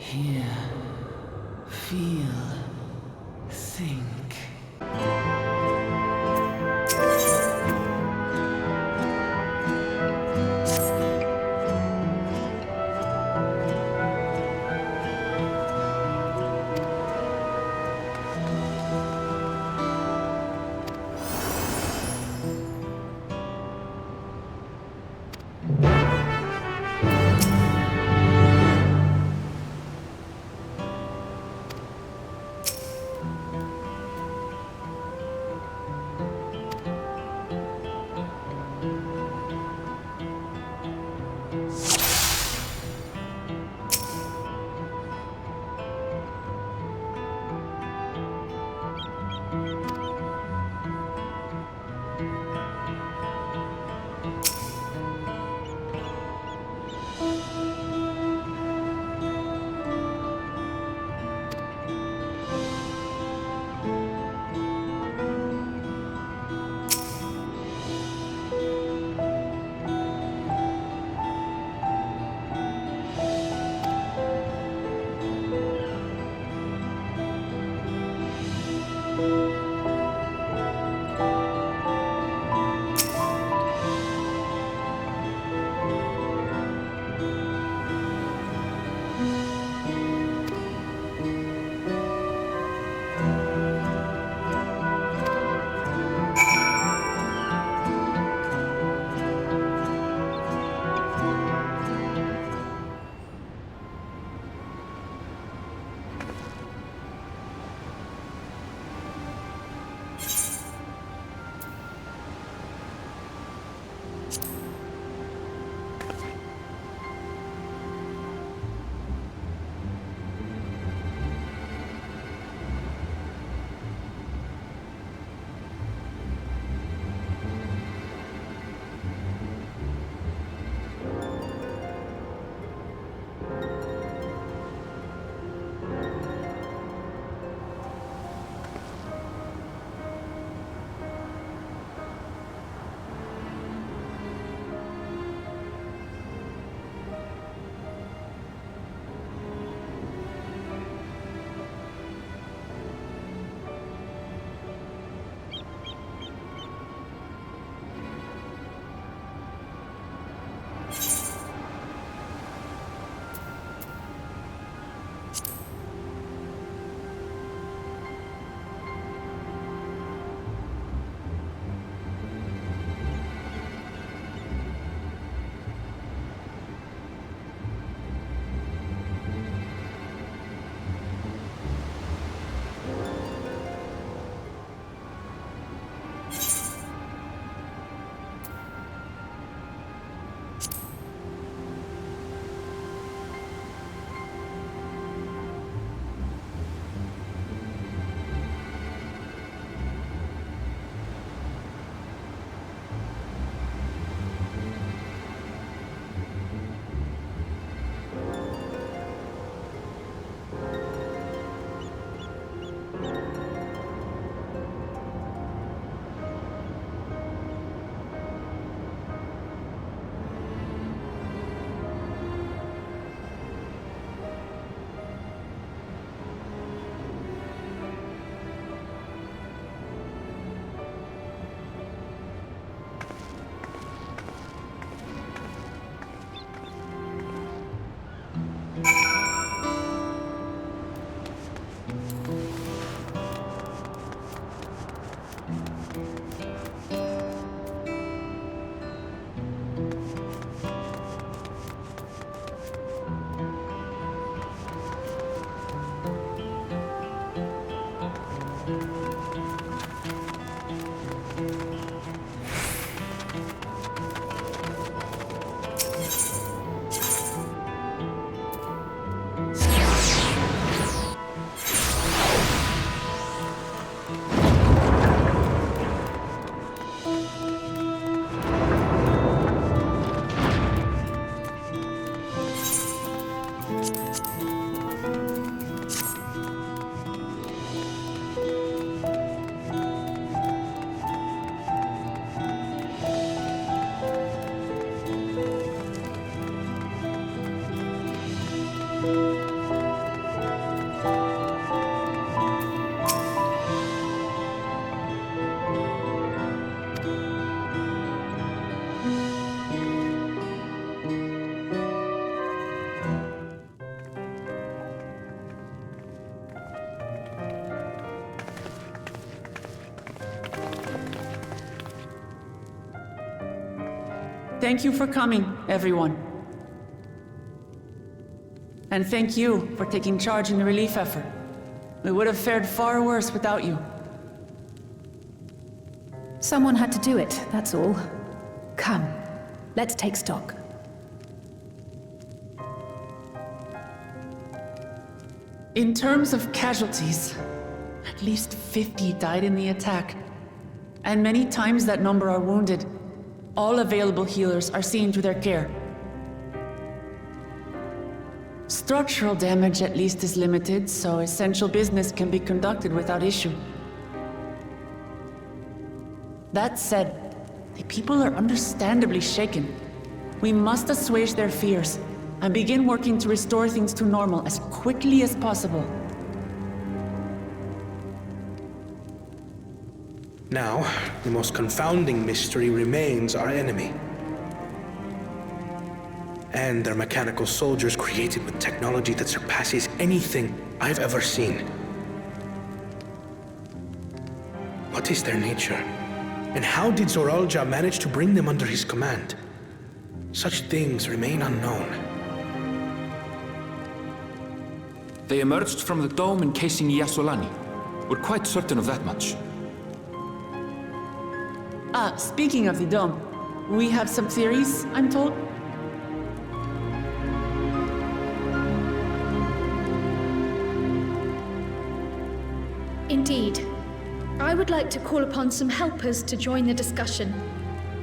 Hear, feel, think. Thank you for coming, everyone. And thank you for taking charge in the relief effort. We would have fared far worse without you. Someone had to do it, that's all. Come, let's take stock. In terms of casualties, at least 50 died in the attack. And many times that number are wounded. All available healers are seen to their care. Structural damage at least is limited, so essential business can be conducted without issue. That said, the people are understandably shaken. We must assuage their fears and begin working to restore things to normal as quickly as possible. Now, the most confounding mystery remains our enemy. And their mechanical soldiers created with technology that surpasses anything I've ever seen. What is their nature? And how did Zoralja manage to bring them under his command? Such things remain unknown. They emerged from the dome encasing Yasolani. We're quite certain of that much. Speaking of the dome, we have some theories, I'm told. Indeed. I would like to call upon some helpers to join the discussion.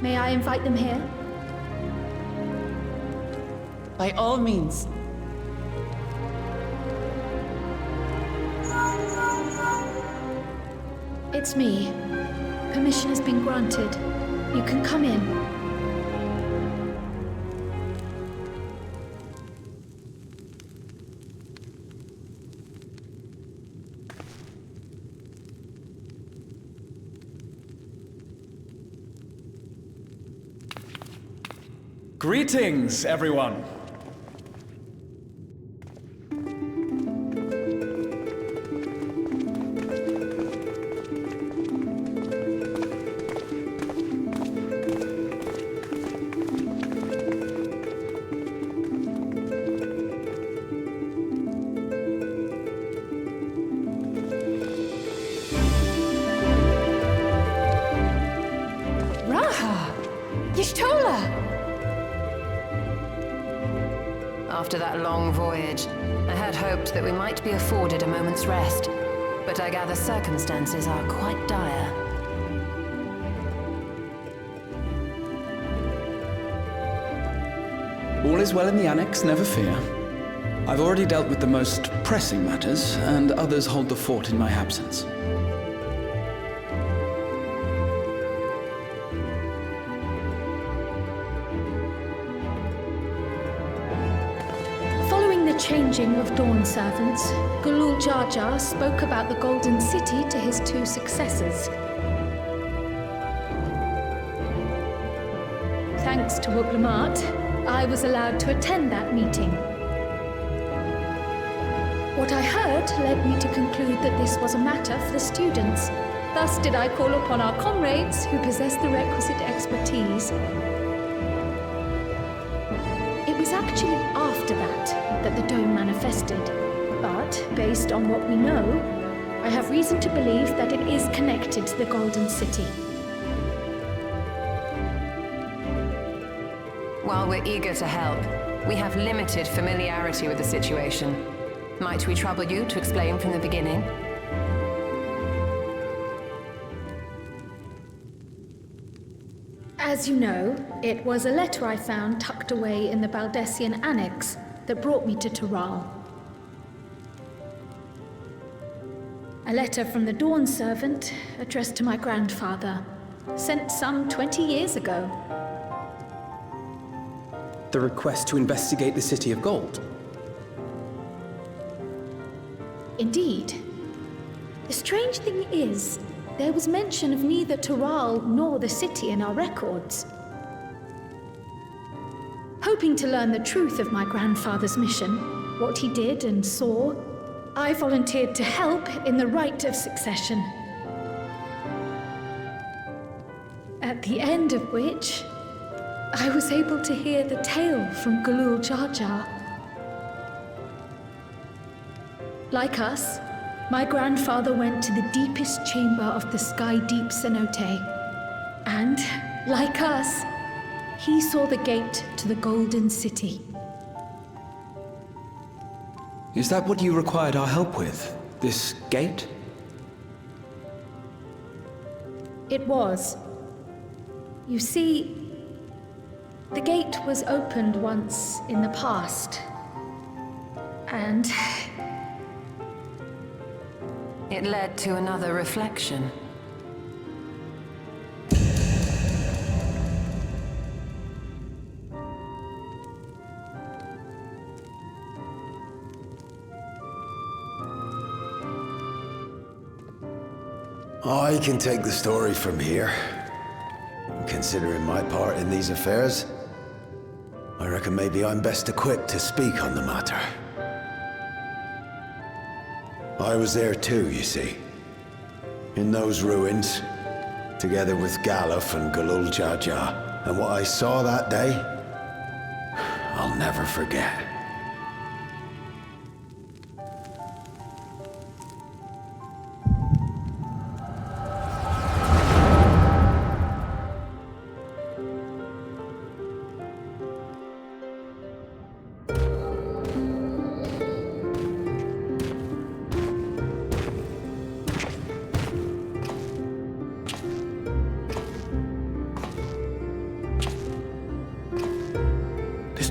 May I invite them here? By all means. It's me. Permission has been granted. You can come in. Greetings, everyone. After that long voyage, I had hoped that we might be afforded a moment's rest, but I gather circumstances are quite dire. All is well in the Annex, never fear. I've already dealt with the most pressing matters, and others hold the fort in my absence. Changing of Dawn servants, Gulul Jar Jar spoke about the Golden City to his two successors. Thanks to Wuk Lamat, I was allowed to attend that meeting. What I heard led me to conclude that this was a matter for the students. Thus did I call upon our comrades who possess the requisite expertise. It was actually after that the dome manifested. But, based on what we know, I have reason to believe that it is connected to the Golden City. While we're eager to help, we have limited familiarity with the situation. Might we trouble you to explain from the beginning? As you know, it was a letter I found tucked away in the Baldessian Annex that brought me to Tural. A letter from the Dawn servant addressed to my grandfather, sent some 20 years ago. The request to investigate the City of Gold? Indeed. The strange thing is, there was mention of neither Tuliyollal nor the city in our records. Hoping to learn the truth of my grandfather's mission, what he did and saw, I volunteered to help in the rite of succession. At the end of which, I was able to hear the tale from Galul Jar Jar. Like us, my grandfather went to the deepest chamber of the Sky Deep cenote. And, like us, he saw the gate to the Golden City. Is that what you required our help with? This gate? It was. You see, the gate was opened once in the past. And It led to another reflection. I can take the story from here. Considering my part in these affairs, I reckon maybe I'm best equipped to speak on the matter. I was there too, you see. In those ruins, together with Galuf and Galul Jar Jar. And what I saw that day, I'll never forget.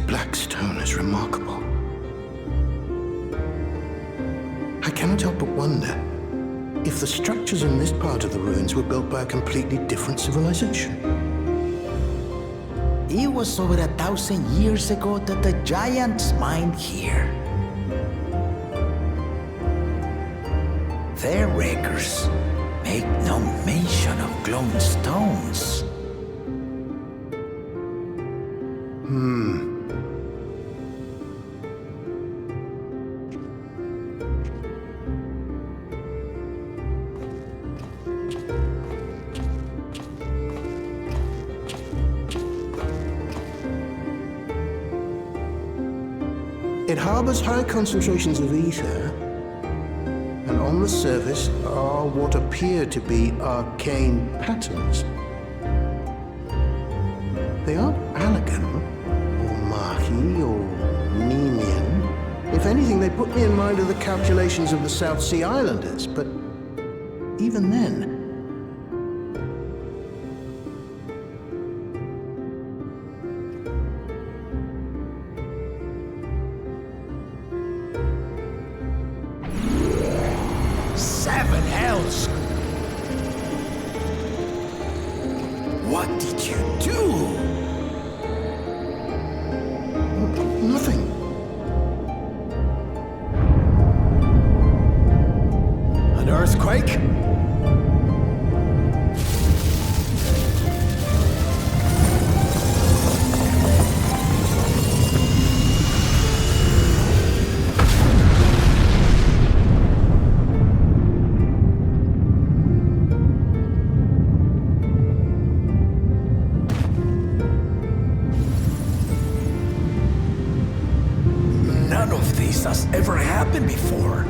Black stone is remarkable. I cannot help but wonder if the structures in this part of the ruins were built by a completely different civilization. It was over 1,000 years ago that the giants mined here. Their records make no mention of glowing stones. It harbors high concentrations of ether, and on the surface are what appear to be arcane patterns. They aren't Allegan, or Mahi, or Nemean. If anything, they put me in mind of the calculations of the South Sea Islanders, but even then, What did you do? nothing. An earthquake? None of this has ever happened before.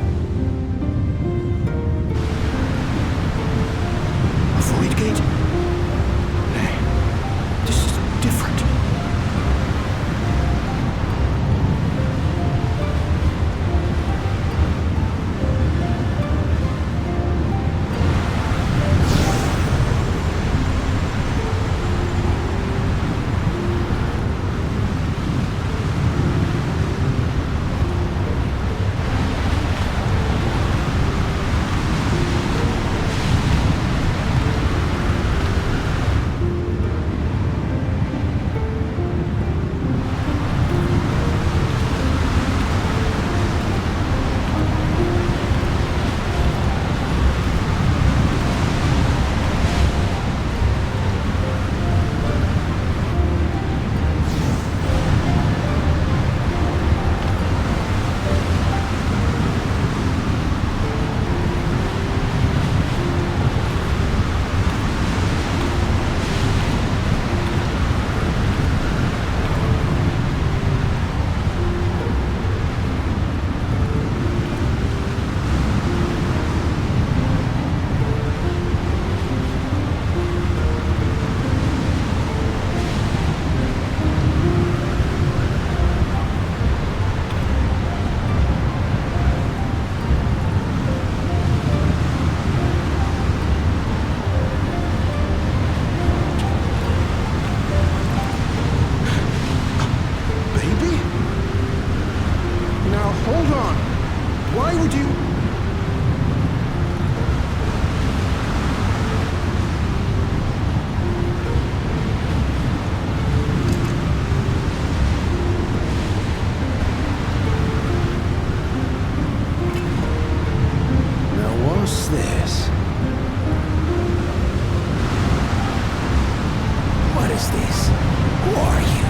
A void gate? Nay, this is different. Why would you... Now what's this? What is this? Who are you?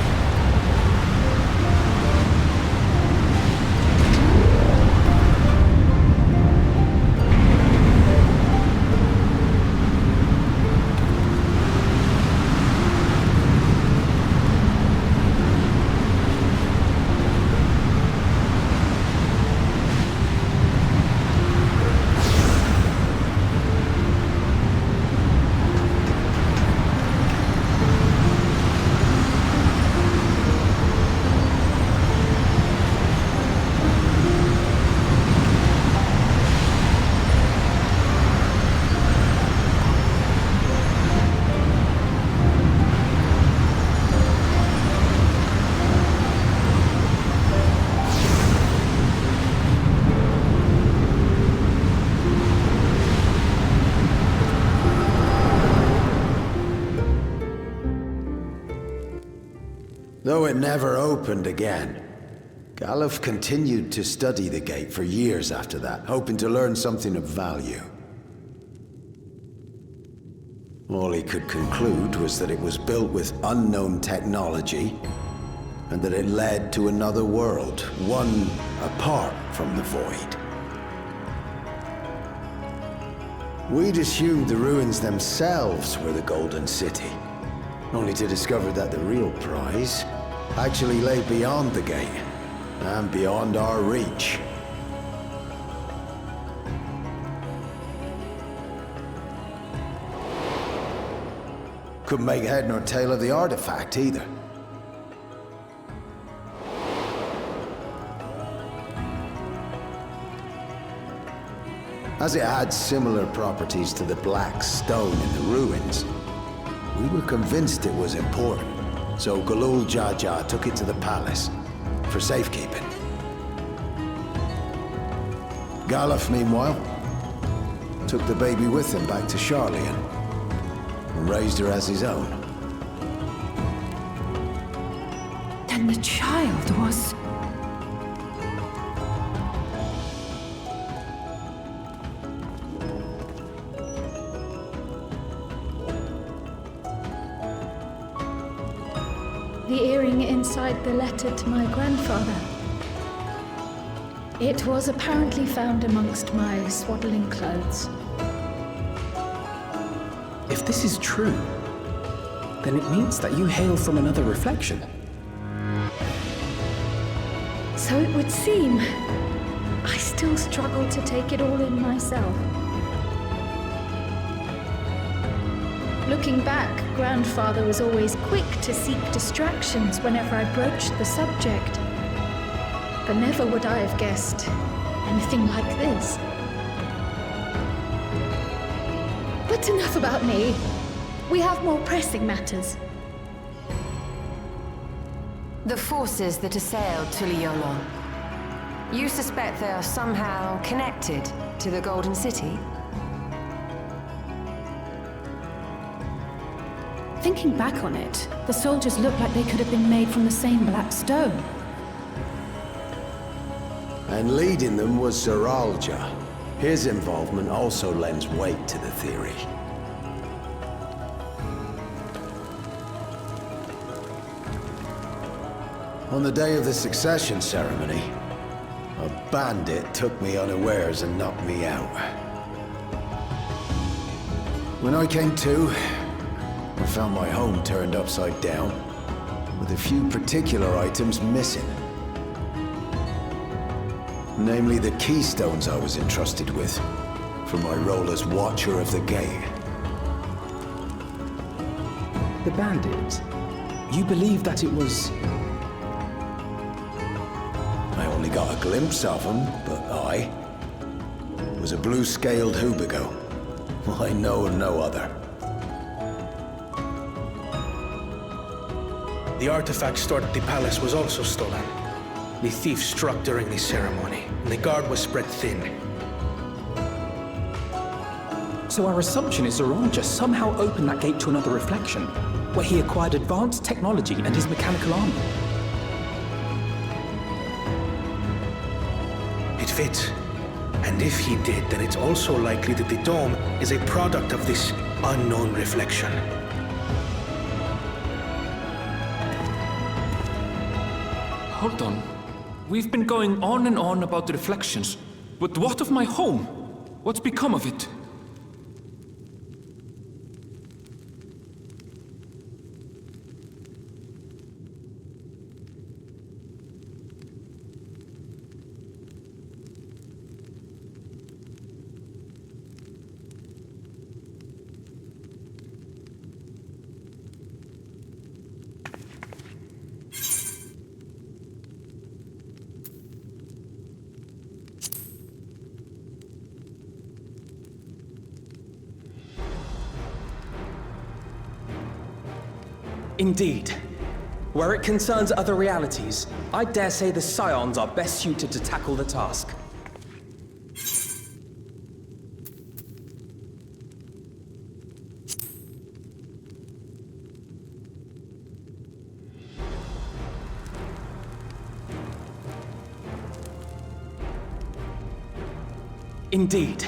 Though it never opened again, Galuf continued to study the gate for years after that, hoping to learn something of value. All he could conclude was that it was built with unknown technology, and that it led to another world, one apart from the Void. We'd assumed the ruins themselves were the Golden City, only to discover that the real prize actually lay beyond the gate, and beyond our reach. Couldn't make head nor tail of the artifact either. As it had similar properties to the black stone in the ruins, we were convinced it was important, so Galul Jaja took it to the palace for safekeeping. Galuf, meanwhile, took the baby with him back to Charlian and raised her as his own. Then the child was... The earring inside the letter to my grandfather. It was apparently found amongst my swaddling clothes. If this is true, then it means that you hail from another reflection. So it would seem. I still struggle to take it all in myself. Looking back, Grandfather was always quick to seek distractions whenever I broached the subject. But never would I have guessed anything like this. But enough about me. We have more pressing matters. The forces that assailed Tuliyollal. You suspect they are somehow connected to the Golden City? Thinking back on it, the soldiers look like they could have been made from the same black stone. And leading them was Zeralja. His involvement also lends weight to the theory. On the day of the succession ceremony, a bandit took me unawares and knocked me out. When I came to, I found my home turned upside down, with a few particular items missing. Namely, the keystones I was entrusted with, for my role as Watcher of the Gate. The bandit? You believe that it was... I only got a glimpse of him, but I was a blue-scaled Hubigo. I know of no other. The artifact stored at the palace was also stolen. The thief struck during the ceremony, and the guard was spread thin. So our assumption is Zoranger somehow opened that gate to another reflection, where he acquired advanced technology and his mechanical army. It fits. And if he did, then it's also likely that the dome is a product of this unknown reflection. Hold on. We've been going on and on about the reflections, but what of my home? What's become of it? Indeed. Where it concerns other realities, I dare say the Scions are best suited to tackle the task. Indeed.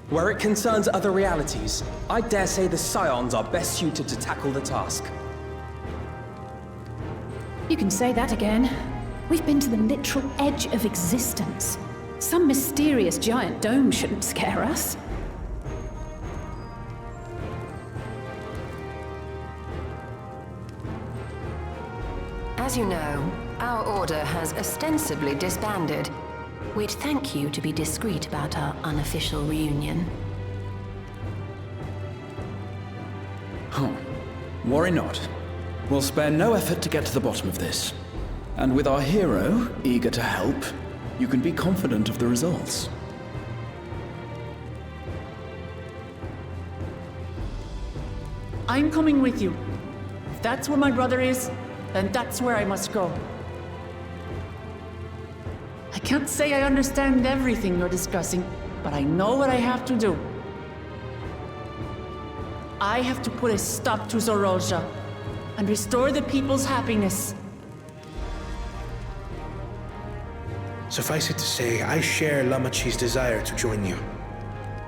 Where it concerns other realities, I dare say the Scions are best suited to tackle the task. You can say that again. We've been to the literal edge of existence. Some mysterious giant dome shouldn't scare us. As you know, our order has ostensibly disbanded. We'd thank you to be discreet about our unofficial reunion. Huh. Worry not. We'll spare no effort to get to the bottom of this. And with our hero eager to help, you can be confident of the results. I'm coming with you. If that's where my brother is, then that's where I must go. I can't say I understand everything you're discussing, but I know what I have to do. I have to put a stop to Zoranger and restore the people's happiness. Suffice it to say, I share Lamachi's desire to join you.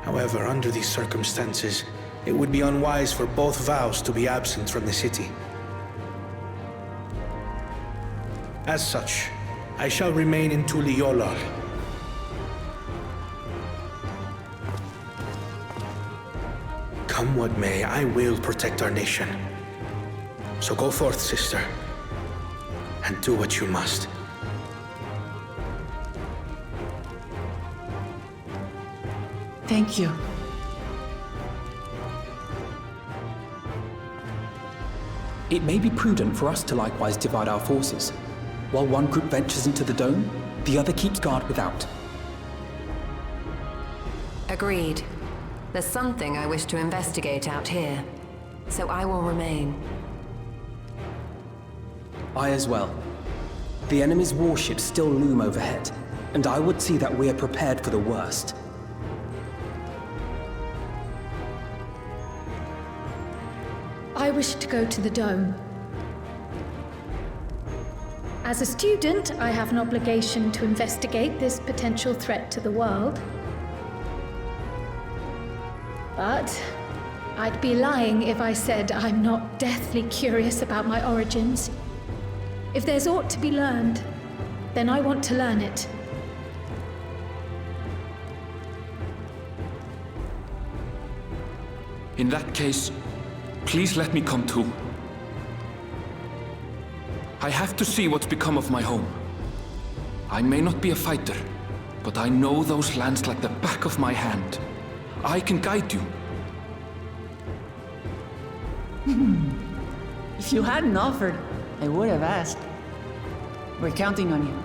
However, under these circumstances, it would be unwise for both vows to be absent from the city. As such, I shall remain in Tuliyollal. Come what may, I will protect our nation. So go forth, sister, and do what you must. Thank you. It may be prudent for us to likewise divide our forces. While one group ventures into the dome, the other keeps guard without. Agreed. There's something I wish to investigate out here, so I will remain. I as well. The enemy's warships still loom overhead, and I would see that we are prepared for the worst. I wish to go to the dome. As a student, I have an obligation to investigate this potential threat to the world. But I'd be lying if I said I'm not deathly curious about my origins. If there's aught to be learned, then I want to learn it. In that case, please let me come too. I have to see what's become of my home. I may not be a fighter, but I know those lands like the back of my hand. I can guide you. If you hadn't offered, I would have asked. We're counting on you.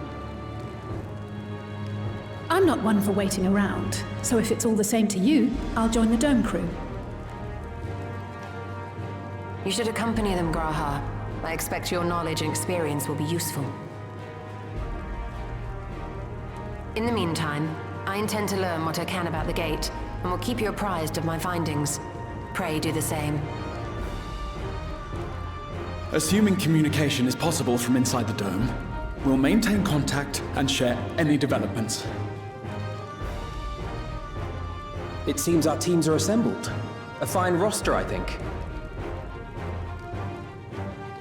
I'm not one for waiting around, so if it's all the same to you, I'll join the dome crew. You should accompany them, Graha. I expect your knowledge and experience will be useful. In the meantime, I intend to learn what I can about the gate, and will keep you apprised of my findings. Pray do the same. Assuming communication is possible from inside the dome, we'll maintain contact and share any developments. It seems our teams are assembled. A fine roster, I think.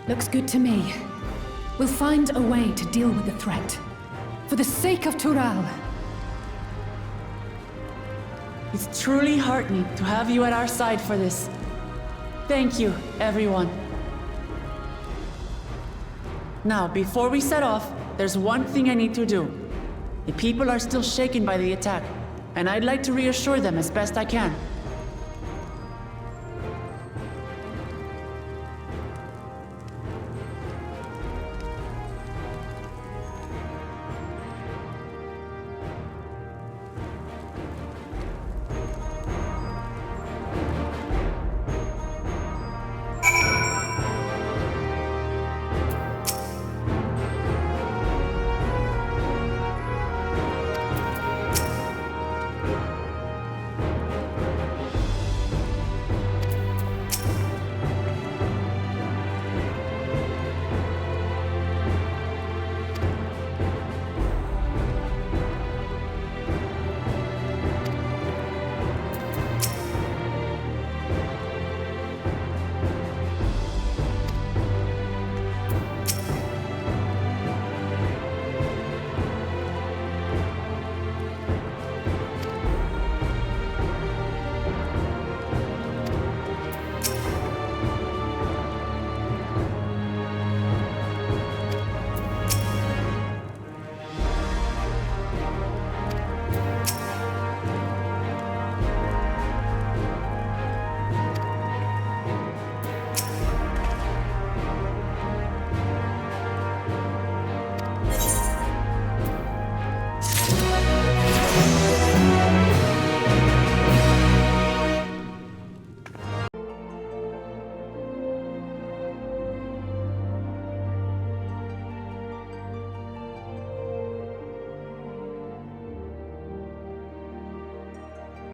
Looks good to me. We'll find a way to deal with the threat. For the sake of Tuliyollal. It's truly heartening to have you at our side for this. Thank you, everyone. Now, before we set off, there's one thing I need to do. The people are still shaken by the attack, and I'd like to reassure them as best I can.